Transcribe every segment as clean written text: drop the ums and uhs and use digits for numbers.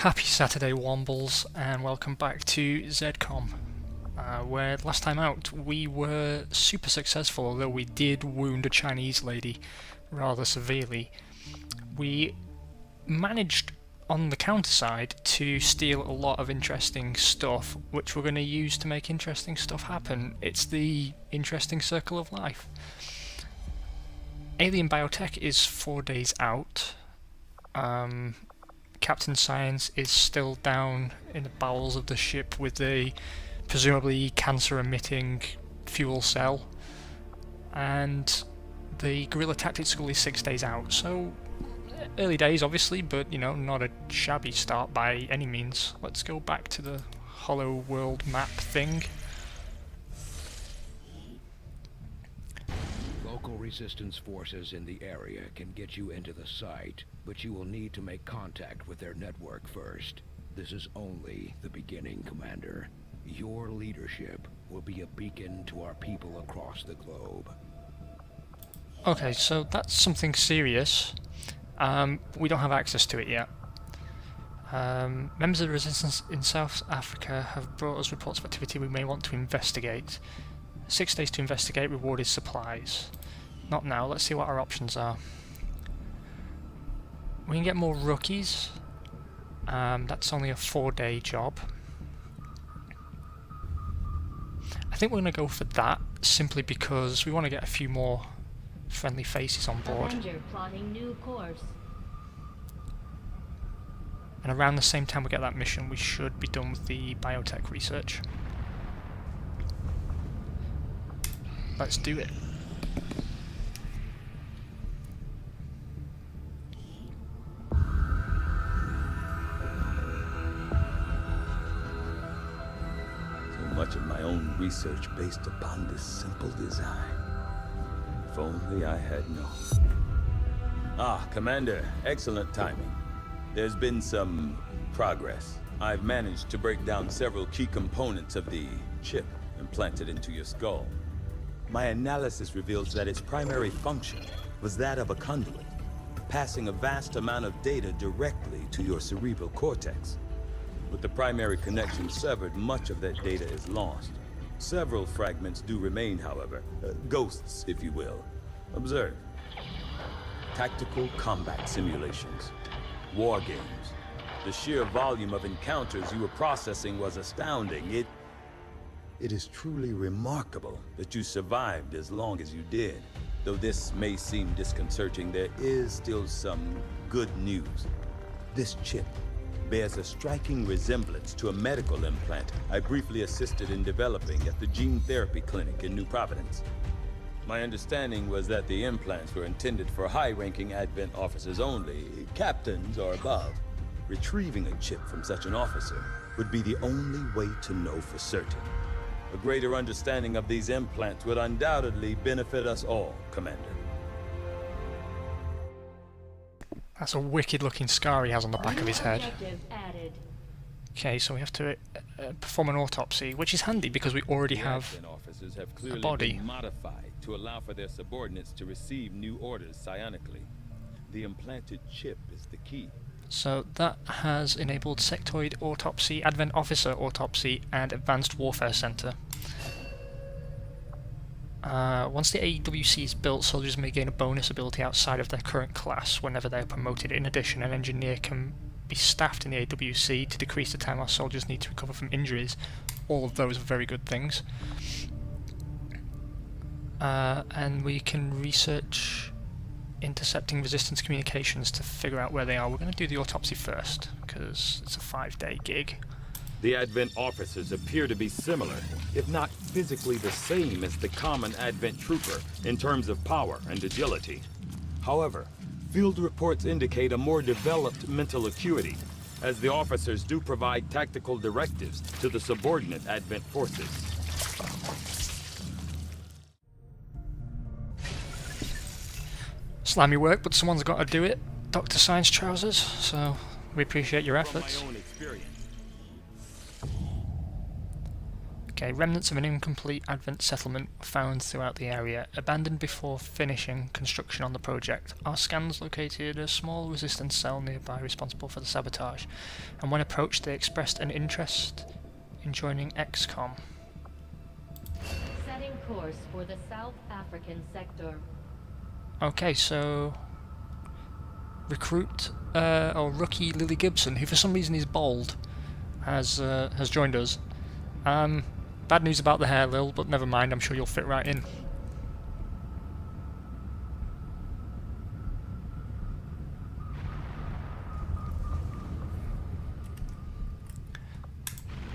Happy Saturday, Wombles, and welcome back to Zcom, where last time out we were super successful, although we did wound a Chinese lady rather severely. We managed, on the counter side, to steal a lot of interesting stuff, which we're going to use to make interesting stuff happen. It's the interesting circle of life. Alien Biotech is 4 days out. Captain Science is still down in the bowels of the ship with a presumably cancer-emitting fuel cell, and the Guerrilla Tactics School is 6 days out, so early days obviously, but you know, not a shabby start by any means. Let's go back to the Hollow World map thing. Local resistance forces in the area can get you into the site, but you will need to make contact with their network first. This is only the beginning, Commander. Your leadership will be a beacon to our people across the globe. Okay, so that's something serious. We don't have access to it yet. Members of the resistance in South Africa have brought us reports of activity we may want to investigate. 6 days to investigate, rewarded supplies. Not now, let's see what our options are. We can get more rookies. That's only a 4-day job. I think we're going to go for that, simply because we want to get a few more friendly faces on board. Avenger plotting new course. And around the same time we get that mission, we should be done with the biotech research. Let's do it. So much of my own research based upon this simple design. If only I had known. Ah, Commander, excellent timing. There's been some progress. I've managed to break down several key components of the chip implanted into your skull. My analysis reveals that its primary function was that of a conduit, passing a vast amount of data directly to your cerebral cortex. With the primary connection severed, much of that data is lost. Several fragments do remain, however. Ghosts, if you will. Observe. Tactical combat simulations. War games. The sheer volume of encounters you were processing was astounding. It is truly remarkable that you survived as long as you did. Though this may seem disconcerting, there is still some good news. This chip bears a striking resemblance to a medical implant I briefly assisted in developing at the gene therapy clinic in New Providence. My understanding was that the implants were intended for high-ranking Advent officers only, captains or above. Retrieving a chip from such an officer would be the only way to know for certain. A greater understanding of these implants would undoubtedly benefit us all, Commander. That's a wicked looking scar he has on the back of his head. Objective added. Okay, so we have to perform an autopsy, which is handy because we already have Advent officers have clearly body. been modified to allow for their subordinates to receive new orders psionically. The implanted chip is the key. So that has enabled sectoid autopsy, Advent officer autopsy, and advanced warfare center. Once the AWC is built, soldiers may gain a bonus ability outside of their current class whenever they are promoted. In addition, an engineer can be staffed in the AWC to decrease the time our soldiers need to recover from injuries. All of those are very good things. And we can research intercepting resistance communications to figure out where they are. We're going to do the autopsy first, because it's a 5-day gig. The Advent officers appear to be similar, if not physically the same as the common Advent trooper in terms of power and agility. However, field reports indicate a more developed mental acuity, as the officers do provide tactical directives to the subordinate Advent forces. Slimy work, but someone's got to do it. Dr. Science Trousers, so we appreciate your efforts. From my own experience, Okay, remnants of an incomplete Advent settlement were found throughout the area, abandoned before finishing construction on the project. Our scans located a small resistance cell nearby responsible for the sabotage, and when approached they expressed an interest in joining Zcom. Setting course for the South African sector. Okay, so recruit or rookie Lily Gibson, who for some reason is bald, has joined us. Bad news about the hair, Lil, but never mind, I'm sure you'll fit right in.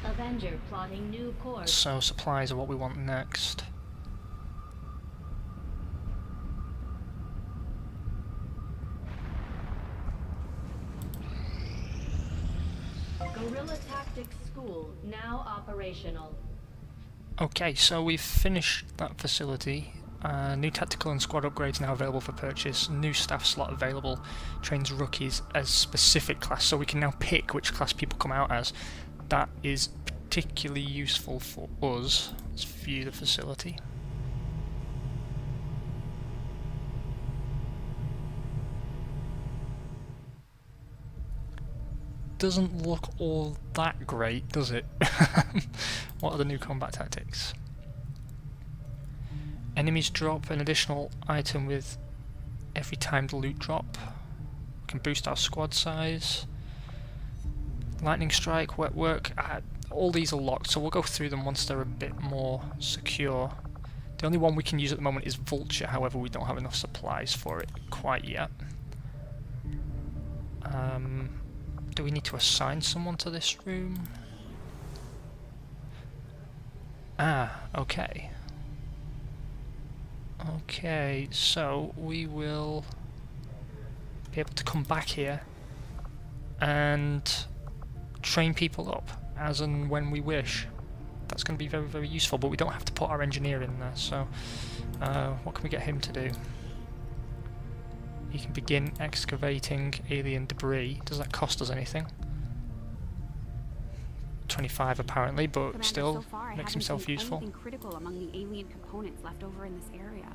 Avenger plotting new course. So supplies are what we want next. Guerrilla Tactics School now operational. Okay, so we've finished that facility. New tactical and squad upgrades now available for purchase. New staff slot available. Trains rookies as specific class, so we can now pick which class people come out as. That is particularly useful for us. Let's view the facility. Doesn't look all that great, does it? What are the new combat tactics? Enemies drop an additional item with every timed loot drop. We can boost our squad size. Lightning strike, wet work, all these are locked, so we'll go through them once they're a bit more secure. The only one we can use at the moment is Vulture, however we don't have enough supplies for it quite yet. Do we need to assign someone to this room? Ah, okay. Okay, so we will be able to come back here and train people up as and when we wish. That's going to be very, very useful, but we don't have to put our engineer in there, so what can we get him to do? He can begin excavating alien debris. Does that cost us anything? 25 apparently, but Commander, still so far, makes I himself haven't seen useful. anything critical among the alien components left over in this area.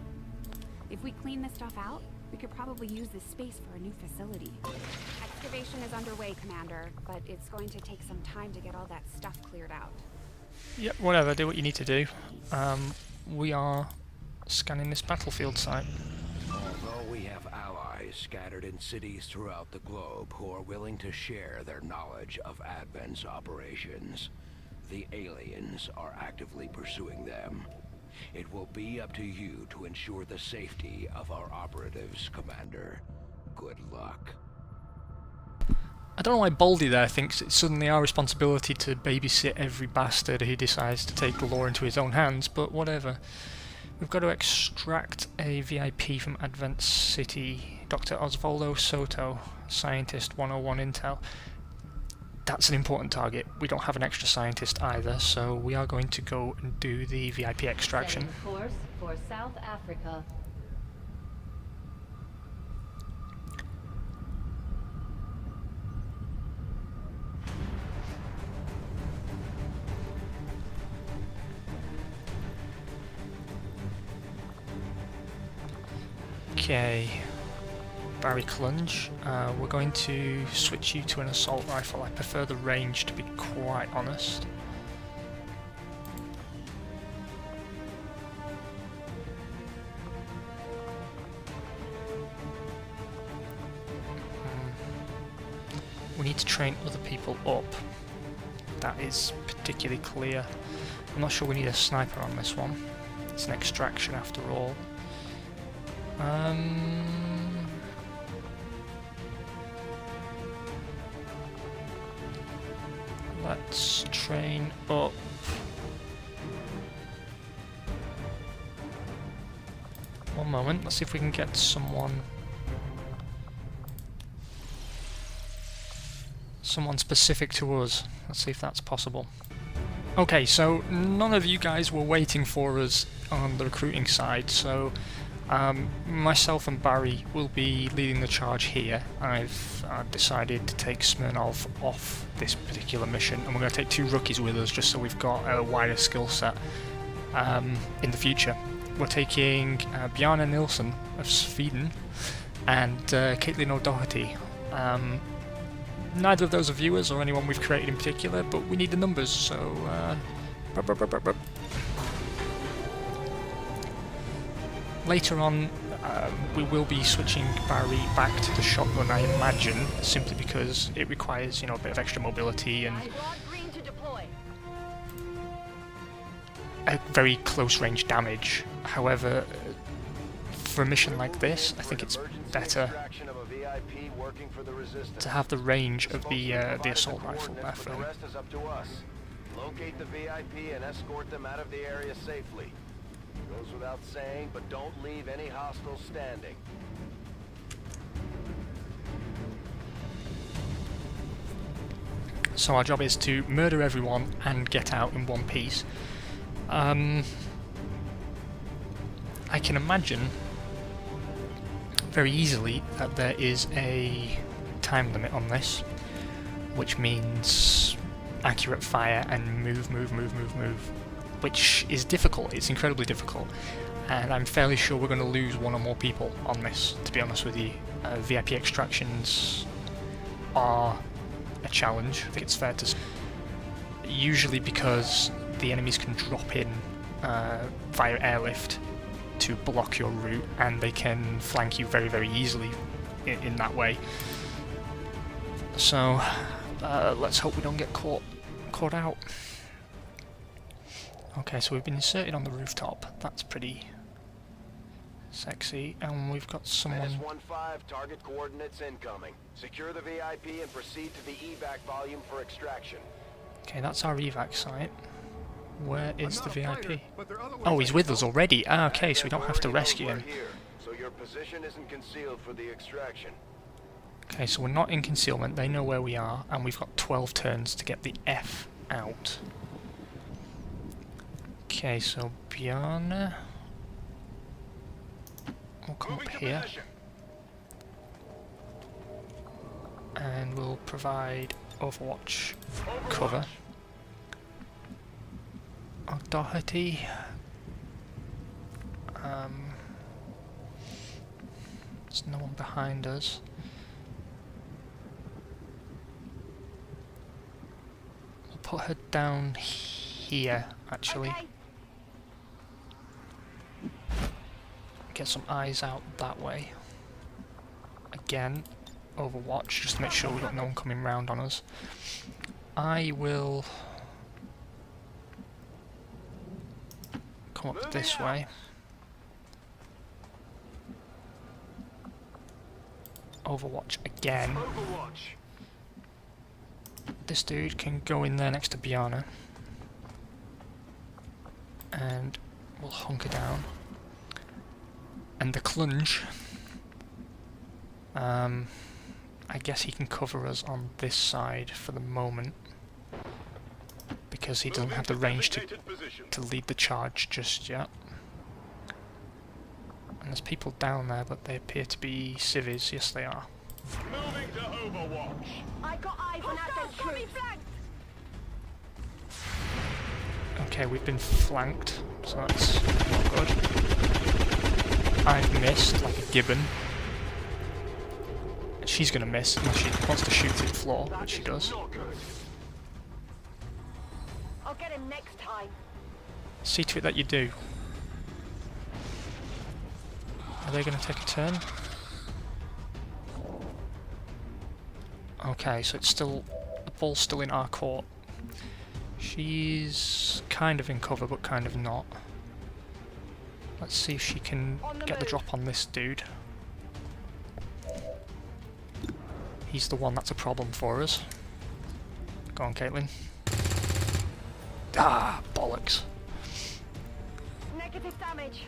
If we clean this stuff out, we could probably use this space for a new facility. Excavation is underway, Commander, but it's going to take some time to get all that stuff cleared out. Yep, whatever, do what you need to do. We are scanning this battlefield site. Although we have allies scattered in cities throughout the globe who are willing to share their knowledge of Advent's operations, the aliens are actively pursuing them. It will be up to you to ensure the safety of our operatives, Commander. Good luck. I don't know why Baldy there thinks it's suddenly our responsibility to babysit every bastard who decides to take the law into his own hands, but whatever. We've got to extract a VIP from Advent City. Dr. Osvaldo Soto, Scientist 101 Intel. That's an important target. We don't have an extra scientist either, so we are going to go and do the VIP extraction. Setting course for South Africa. Okay, Barry Clunge. We're going to switch you to an assault rifle. I prefer the range, to be quite honest. We need to train other people up. That is particularly clear. I'm not sure we need a sniper on this one. It's an extraction after all. Let's train up. One moment, let's see if we can get someone specific to us. Let's see if that's possible. Okay, so none of you guys were waiting for us on the recruiting side, so Myself and Barry will be leading the charge here. I've decided to take Smirnov off this particular mission, and we're going to take 2 rookies with us just so we've got a wider skill set in the future. We're taking Bjarne Nilsson of Sweden and Caitlin O'Doherty. Neither of those are viewers or anyone we've created in particular, but we need the numbers, so... Later on, we will be switching Barry back to the shotgun, I imagine, simply because it requires, you know, a bit of extra mobility and a very close-range damage. However, for a mission like this, I think it's better to have the range of the assault rifle there for him. Locate the VIP and escort them out of the area safely. Goes without saying, but don't leave any hostiles standing. So our job is to murder everyone and get out in one piece. I can imagine very easily that there is a time limit on this, which means accurate fire and move, which is difficult. It's incredibly difficult, and I'm fairly sure we're going to lose 1 or more people on this, to be honest with you. VIP extractions are a challenge, I think it's fair to say. Usually because the enemies can drop in via airlift to block your route, and they can flank you very, very easily in that way. So let's hope we don't get caught out. Okay, so we've been inserted on the rooftop. That's pretty sexy, and we've got someone... -15, target coordinates incoming. Secure the VIP and proceed to the evac volume for extraction. Okay, that's our evac site. Where is the VIP? Oh, he's with us already. Ah, okay, so we don't have to rescue him. So your position isn't concealed for the extraction. Okay, so we're not in concealment. They know where we are, and we've got 12 turns to get the F out. Okay, so Bjarne will come up here, and we'll provide Overwatch cover. O'Doherty, there's no one behind us. We'll put her down here, actually. Okay. Get some eyes out that way. Again, Overwatch, just to make sure we've got no one coming round on us. I will come up this way. Overwatch again. This dude can go in there next to Bjarne, and we'll hunker down. And the Clunge, I guess he can cover us on this side for the moment, because he doesn't have the range to lead the charge just yet. And there's people down there, but they appear to be civvies. Yes, they are. Moving to Overwatch. I got eyes on that troops. Okay, we've been flanked, so that's not good. I've missed like a gibbon. And she's gonna miss unless she wants to shoot through the floor, which she does. I'll get him next time. See to it that you do. Are they gonna take a turn? Okay, so it's still, the ball's still in our court. She's kind of in cover, but kind of not. Let's see if she can get the drop on this dude. He's the one that's a problem for us. Go on, Caitlin. Ah, bollocks. Negative damage.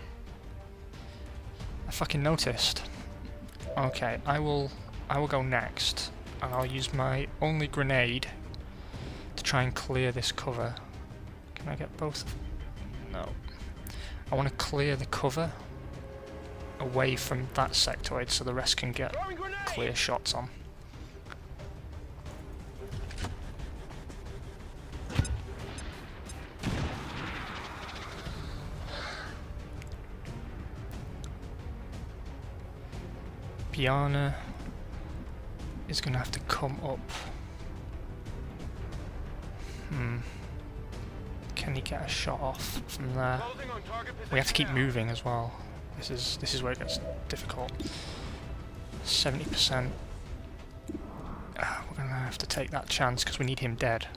I fucking noticed. Okay, I will go next, and I'll use my only grenade to try and clear this cover. Can I get both? No. I want to clear the cover away from that sectoid so the rest can get clear shots on. Biana is going to have to come up. Can he get a shot off from there? We have to keep moving as well. This is where it gets difficult. 70%. We're going to have to take that chance because we need him dead.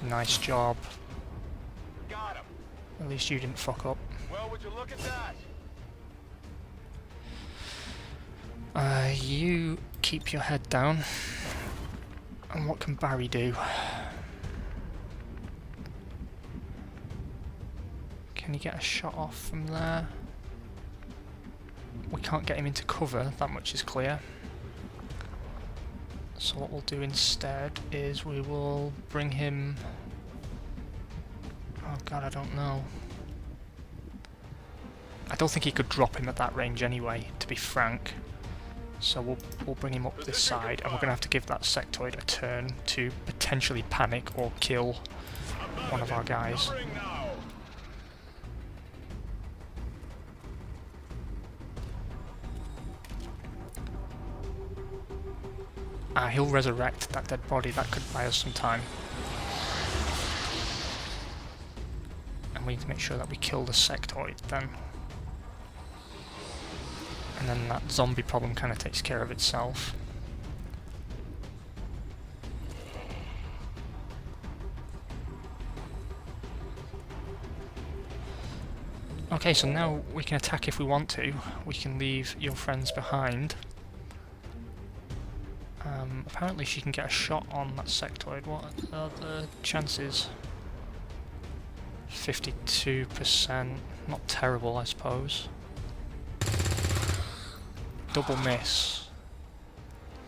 Nice job. Got him. At least you didn't fuck up. Well, would you look at that? You keep your head down. And what can Barry do? Can he get a shot off from there? We can't get him into cover, that much is clear. So what we'll do instead is we will bring him... Oh god, I don't know. I don't think he could drop him at that range anyway, to be frank. So we'll bring him up this side, and we're going to have to give that sectoid a turn to potentially panic or kill one of our guys. He'll resurrect that dead body, that could buy us some time. And we need to make sure that we kill the sectoid then. And then that zombie problem kind of takes care of itself. Okay, so now we can attack if we want to. We can leave your friends behind. Apparently she can get a shot on that sectoid. What are the chances? 52%. Not terrible, I suppose. Double miss.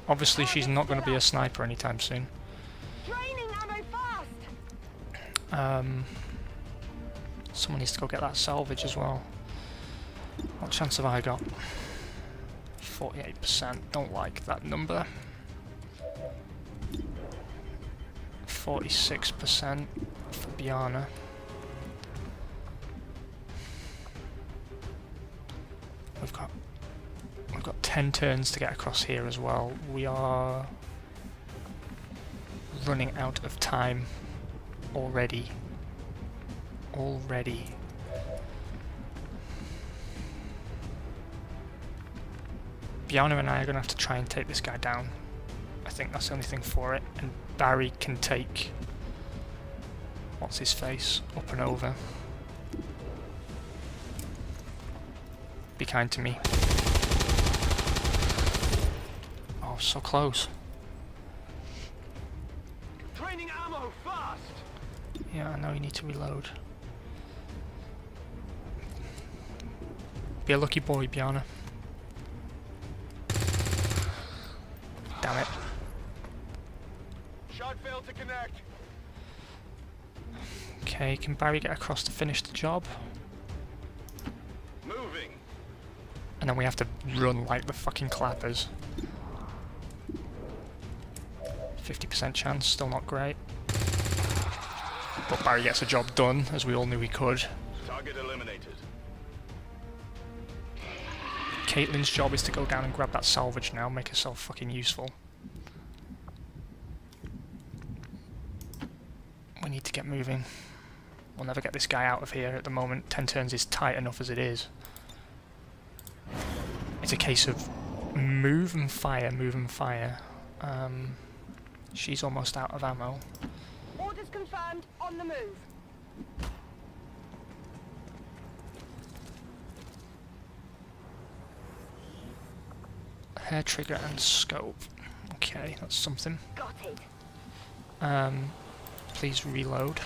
Obviously she's not going to be a sniper anytime soon. Someone needs to go get that salvage as well. What chance have I got? 48%. Don't like that number. 46% for Biana. We've got 10 turns to get across here as well. We are running out of time already. Biana and I are going to have to try and take this guy down. I think that's the only thing for it. And Barry can take... what's his face? Up and over. Be kind to me. Oh, so close. Training ammo fast. Yeah, I know you need to reload. Be a lucky boy, Biana. Damn it. Shot failed to connect. Okay, can Barry get across to finish the job? Moving. And then we have to run like the fucking clappers. 50% chance, still not great. But Barry gets the job done, as we all knew he could. Target eliminated. Caitlin's job is to go down and grab that salvage now, make herself fucking useful. We need to get moving. We'll never get this guy out of here at the moment. 10 turns is tight enough as it is. It's a case of move and fire, move and fire. She's almost out of ammo. Orders confirmed, on the move. Hair trigger and scope. Okay, that's something. Got it. Please reload.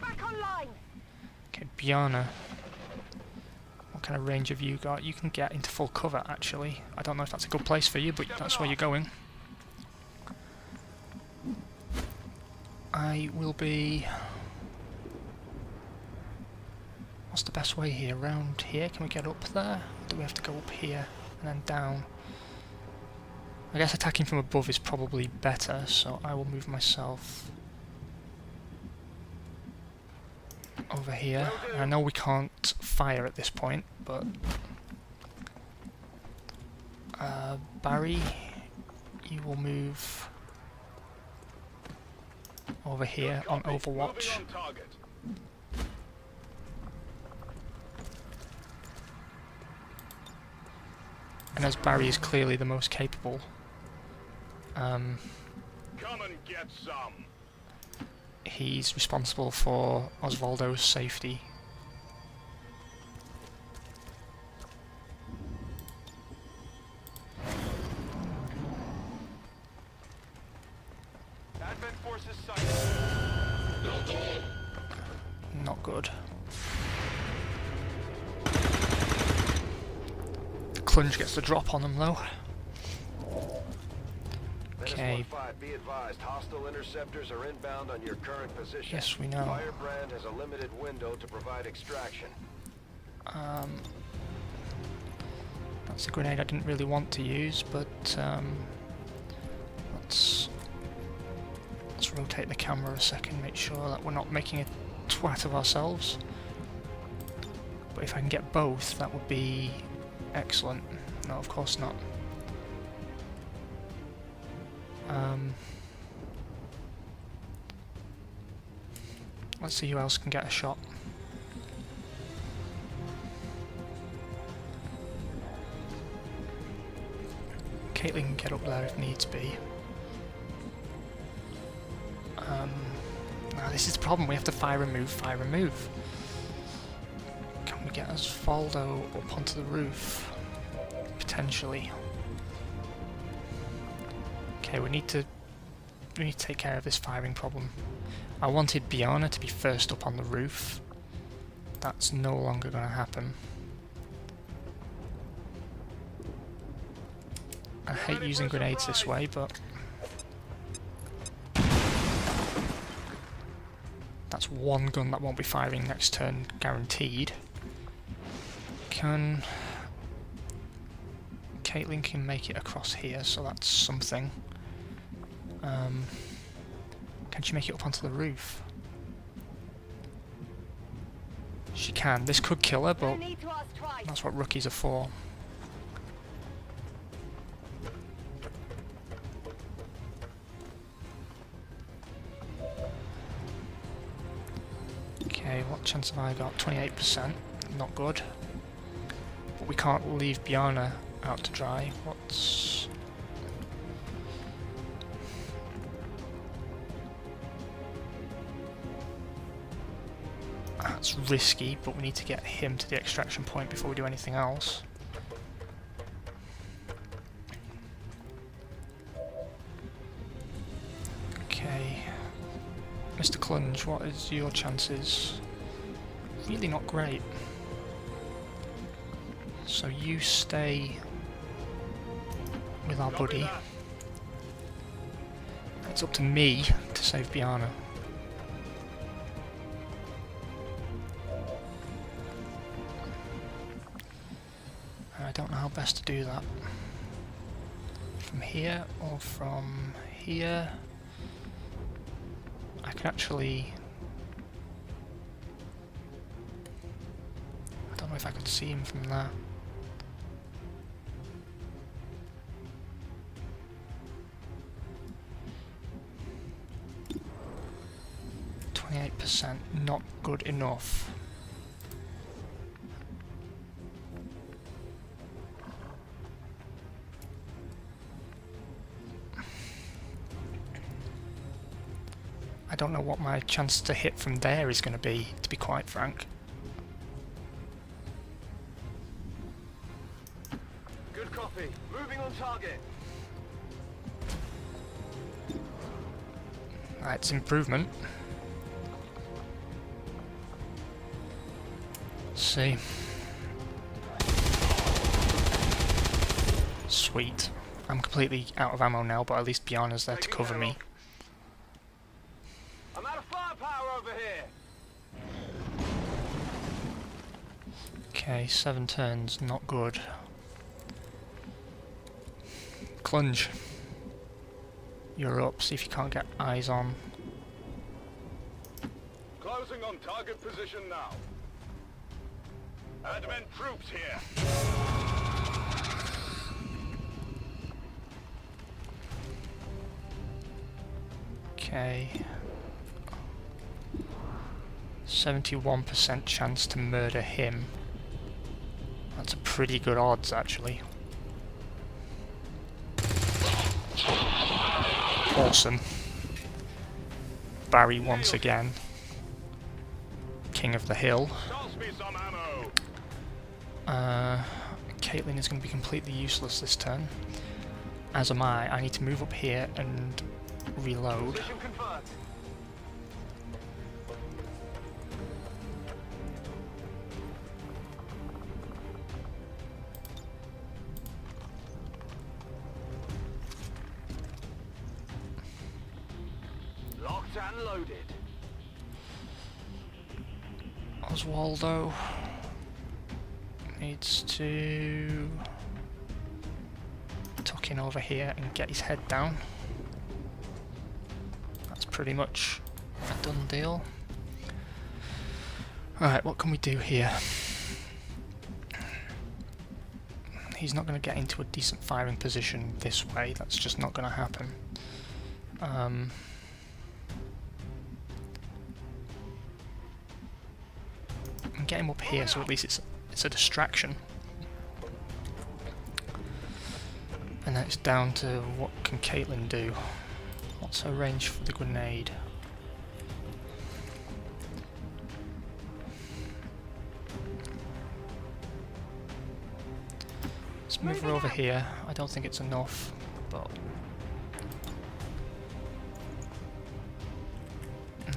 Back online. Okay, Biana. What kind of range have you got? You can get into full cover, actually. I don't know if that's a good place for you, but that's where you're going. I will be... What's the best way here? Around here? Can we get up there? Or do we have to go up here and then down? I guess attacking from above is probably better, so I will move myself over here. I know we can't fire at this point, but Barry, you will move over here on Overwatch. And as Barry is clearly the most capable, Come and get some. he's responsible for Osvaldo's safety. Advent forces sighted. Not good. The Clunge gets the drop on them though. Okay. 1-5, be advised, hostile interceptors are inbound on your current position. Yes, we know. Firebrand has a limited window to provide extraction. That's a grenade I didn't really want to use, but let's rotate the camera a second, make sure that we're not making a twat of ourselves. But if I can get both, that would be excellent. No, of course not. Let's see who else can get a shot. Caitlin can get up there if needs be. Now this is the problem, we have to fire and move, fire and move. Can we get Osvaldo up onto the roof? Potentially. Okay, we need to take care of this firing problem. I wanted Bjarna to be first up on the roof. That's no longer going to happen. I hate using grenades this way, but that's one gun that won't be firing next turn, guaranteed. Caitlin can make it across here, so that's something. Can she make it up onto the roof? She can. This could kill her, but that's what rookies are for. Okay, what chance have I got? 28%. Not good. But we can't leave Bjarna out to dry. What's... That's risky, but we need to get him to the extraction point before we do anything else. Okay. Mr. Clunge, what is your chances? Really not great. So you stay with our buddy. It's up to me to save Bjarna. I don't know how best to do that. From here or from here? I can actually... I don't know if I could see him from there. %, not good enough. I don't know what my chance to hit from there is going to be quite frank. Good copy. Moving on target. It's improvement. Let's see. Sweet. I'm completely out of ammo now, but at least Bjarna's there to cover me. I'm out of firepower over here. Okay, 7 turns, not good. Clunge. You're up, see if you can't get eyes on. Closing on target position now. Advent troops here. Okay. 71% chance to murder him. That's a pretty good odds, actually. Awesome. Barry once again. King of the hill. Toss me some ammo. Caitlin is going to be completely useless this turn. As am I. I need to move up here and reload. Position confirmed. Locked and loaded. Oswaldo needs to tuck in over here and get his head down. That's pretty much a done deal. Alright, what can we do here? He's not going to get into a decent firing position this way, that's just not going to happen. And get him up here so at least it's a distraction. And then it's down to what can Caitlin do. What's her range for the grenade? Let's move her over here. I don't think it's enough, but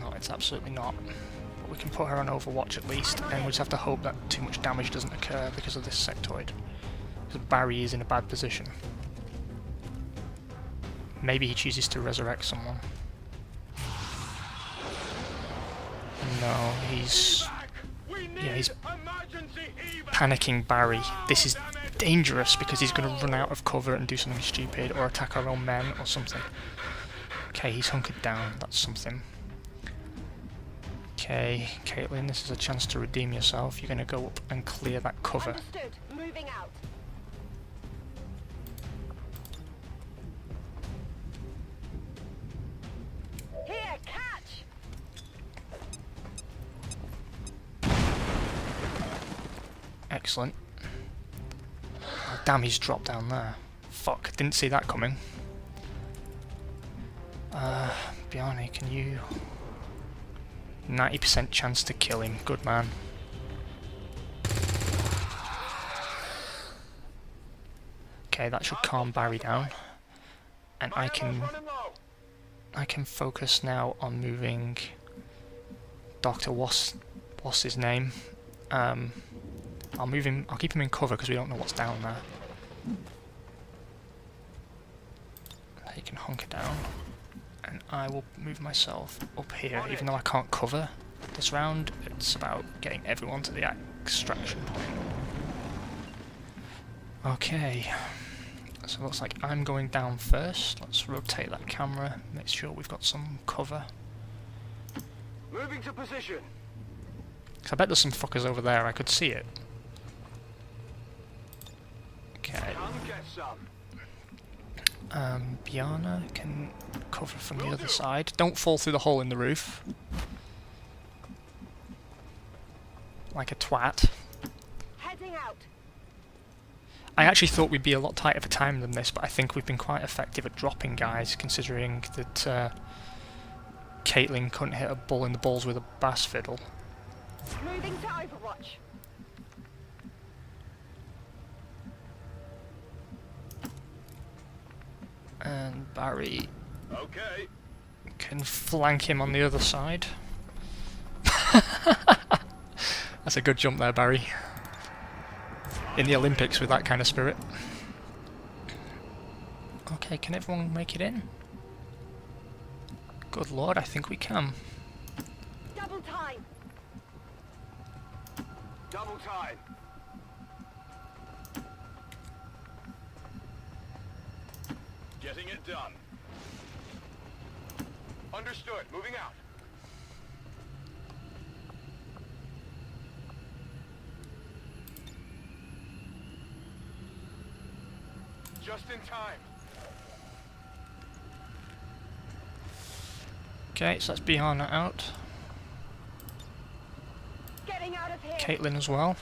no, it's absolutely not. But we can put her on Overwatch at least, and we just have to hope that too much damage doesn't occur because of this sectoid. Because Barry is in a bad position. Maybe he chooses to resurrect someone. No, he's panicking Barry. This is dangerous because he's going to run out of cover and do something stupid or attack our own men or something. Okay, he's hunkered down. That's something. Okay, Caitlin, this is a chance to redeem yourself. You're going to go up and clear that cover. Understood. Moving out. Here, catch! Excellent. Oh, damn, he's dropped down there. Fuck, didn't see that coming. Bjarne, can you... 90% chance to kill him. Good man. Okay, that should calm Barry down. And I can focus now on moving Dr. What's his name? I'll move him. I'll keep him in cover because we don't know what's down there. He can hunker down, and I will move myself up here. Even though I can't cover this round, it's about getting everyone to the extraction point. Okay, so it looks like I'm going down first. Let's rotate that camera, make sure we've got some cover. Moving to position. 'Cause I bet there's some fuckers over there. I could see it. Okay. Come get some. Bjarne can cover from the other side. Don't fall through the hole in the roof. Like a twat. Heading out. I actually thought we'd be a lot tighter for time than this, but I think we've been quite effective at dropping guys, considering that Caitlin couldn't hit a bull in the balls with a bass fiddle. Moving to Overwatch. And Barry Okay. can flank him on the other side. That's a good jump there, Barry. In the Olympics with that kind of spirit. Okay, can everyone make it in? Good lord, I think we can. Double time. Double time. Getting it done. Understood. Moving out. Just in time. Okay, so that's Biana out. Getting out of here. Caitlin as well.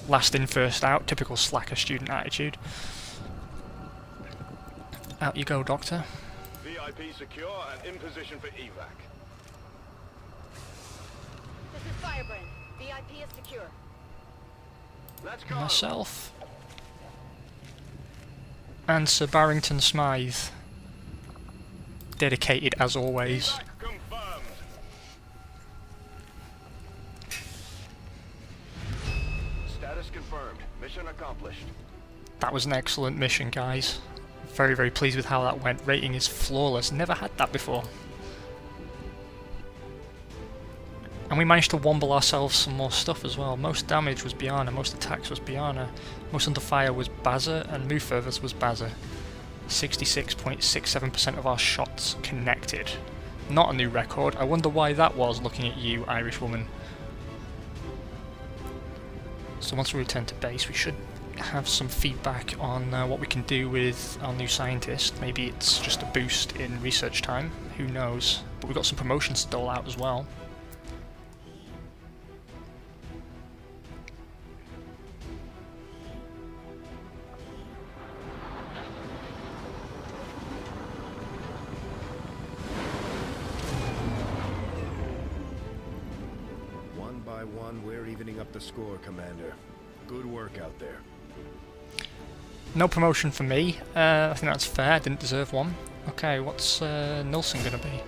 Last in, first out. Typical slacker student attitude. Out you go, Doctor. VIP secure and in position for evac. This is Firebrand. VIP is secure. Let's go. Myself. And Sir Barrington Smythe. Dedicated as always. Evac confirmed. Status confirmed. Mission accomplished. That was an excellent mission, guys. Very, very pleased with how that went. Rating is flawless. Never had that before. And we managed to womble ourselves some more stuff as well. Most damage was Biana, most attacks was Biana, most under fire was Baza, and move furthest was Baza. 66.67% of our shots connected. Not a new record. I wonder why that was, looking at you, Irish woman. So once we return to base, we should have some feedback on what we can do with our new scientist. Maybe it's just a boost in research time, who knows. But we've got some promotions to dole out as well. One by one, we're evening up the score, Commander. Good work out there. No promotion for me. I think that's fair. I didn't deserve one. Okay, what's Nilsson gonna be?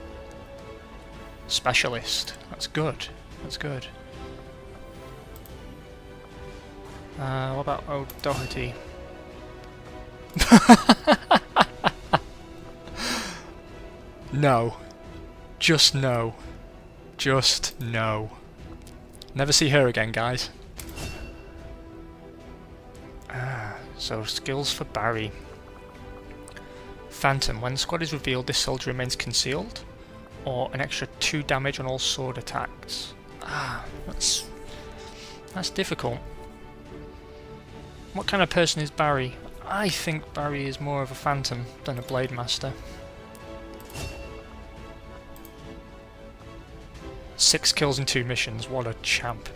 Specialist. That's good. That's good. What about O'Doherty? No. Just no. Just no. Never see her again, guys. So skills for Barry. Phantom. When the squad is revealed, this soldier remains concealed. Or an extra 2 damage on all sword attacks. That's difficult. What kind of person is Barry? I think Barry is more of a Phantom than a Blade Master. 6 kills in 2 missions. What a champ.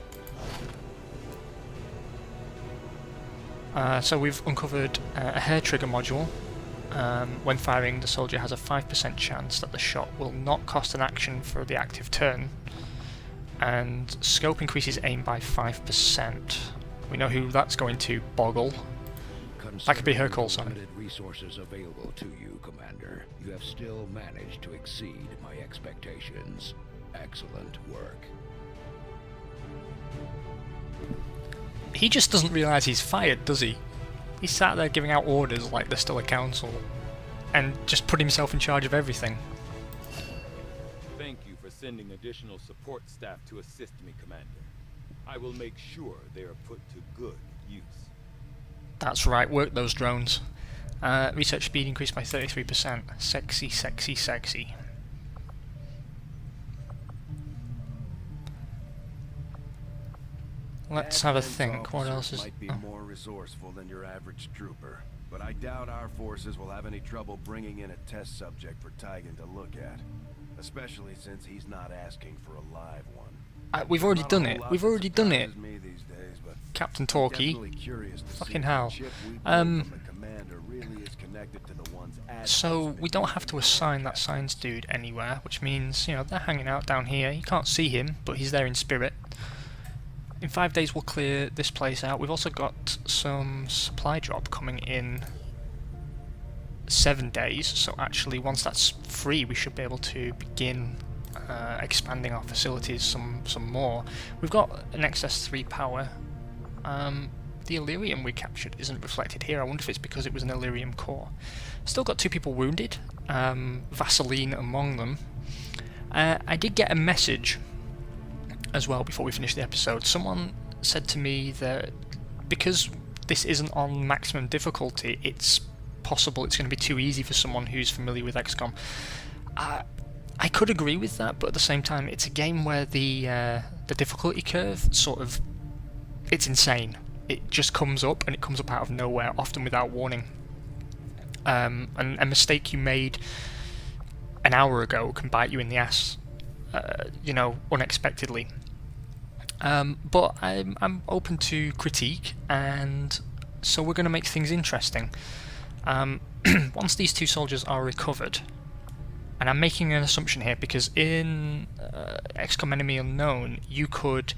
So we've uncovered a hair trigger module. When firing, the soldier has a 5% chance that the shot will not cost an action for the active turn, and scope increases aim by 5%. We know who that's going to, Boggle. That could be her call sign. Limited resources available to you, Commander. You have still managed to exceed my expectations. Excellent work. He just doesn't realise he's fired, does he? He's sat there giving out orders like there's still a council, and just put himself in charge of everything. Thank you for sending additional support staff to assist me, Commander. I will make sure they are put to good use. That's right, work those drones. Research speed increased by 33%. Sexy, sexy, sexy. Let's have a think. What else is... Might be oh. more resourceful than your average trooper, but I doubt our forces will have any trouble bringing in a test subject for Tygan to look at, especially since he's not asking for a live one. We've already done it. We've already done it. Me these days, but Captain Torquay. definitely curious to see Fucking if hell. the chip we built from the commander really is connected to the ones So we don't have to assign that science dude anywhere, which means, you know, they're hanging out down here. You can't see him, but he's there in spirit. In 5 days we'll clear this place out. We've also got some supply drop coming in 7 days, so actually once that's free we should be able to begin expanding our facilities some more. We've got an XS3 power. The Illyrium we captured isn't reflected here. I wonder if it's because it was an Illyrium core. Still got 2 people wounded, Vaseline among them. I did get a message as well before we finish the episode. Someone said to me that because this isn't on maximum difficulty, it's possible it's going to be too easy for someone who's familiar with XCOM. I could agree with that, but at the same time, it's a game where the difficulty curve it's insane. It just comes up, and it comes up out of nowhere, often without warning. And a mistake you made an hour ago can bite you in the ass, unexpectedly. But I'm open to critique, and so we're going to make things interesting. Once these two soldiers are recovered, and I'm making an assumption here because in XCOM Enemy Unknown you could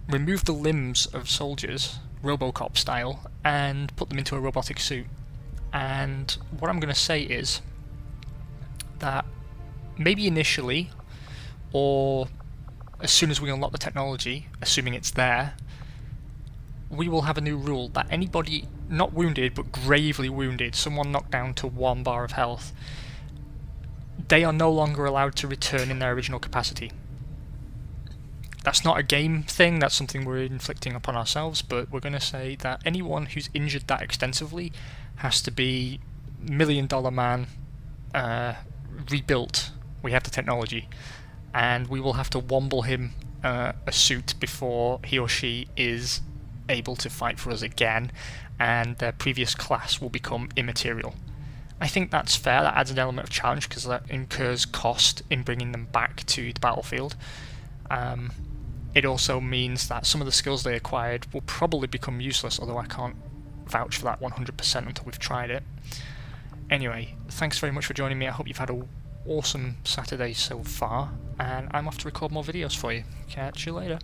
remove the limbs of soldiers, Robocop style, and put them into a robotic suit. And what I'm going to say is that maybe initially, or as soon as we unlock the technology, assuming it's there, we will have a new rule that anybody not wounded but gravely wounded, someone knocked down to 1 bar of health, they are no longer allowed to return in their original capacity. That's not a game thing, that's something we're inflicting upon ourselves, but we're going to say that anyone who's injured that extensively has to be $1 million man, rebuilt. We have the technology, and we will have to womble him a suit before he or she is able to fight for us again, and their previous class will become immaterial. I think that's fair. That adds an element of challenge because that incurs cost in bringing them back to the battlefield. It also means that some of the skills they acquired will probably become useless, although I can't vouch for that 100% until we've tried it. Anyway, thanks very much for joining me. I hope you've had an awesome Saturday so far, and I'm off to record more videos for you. Catch you later.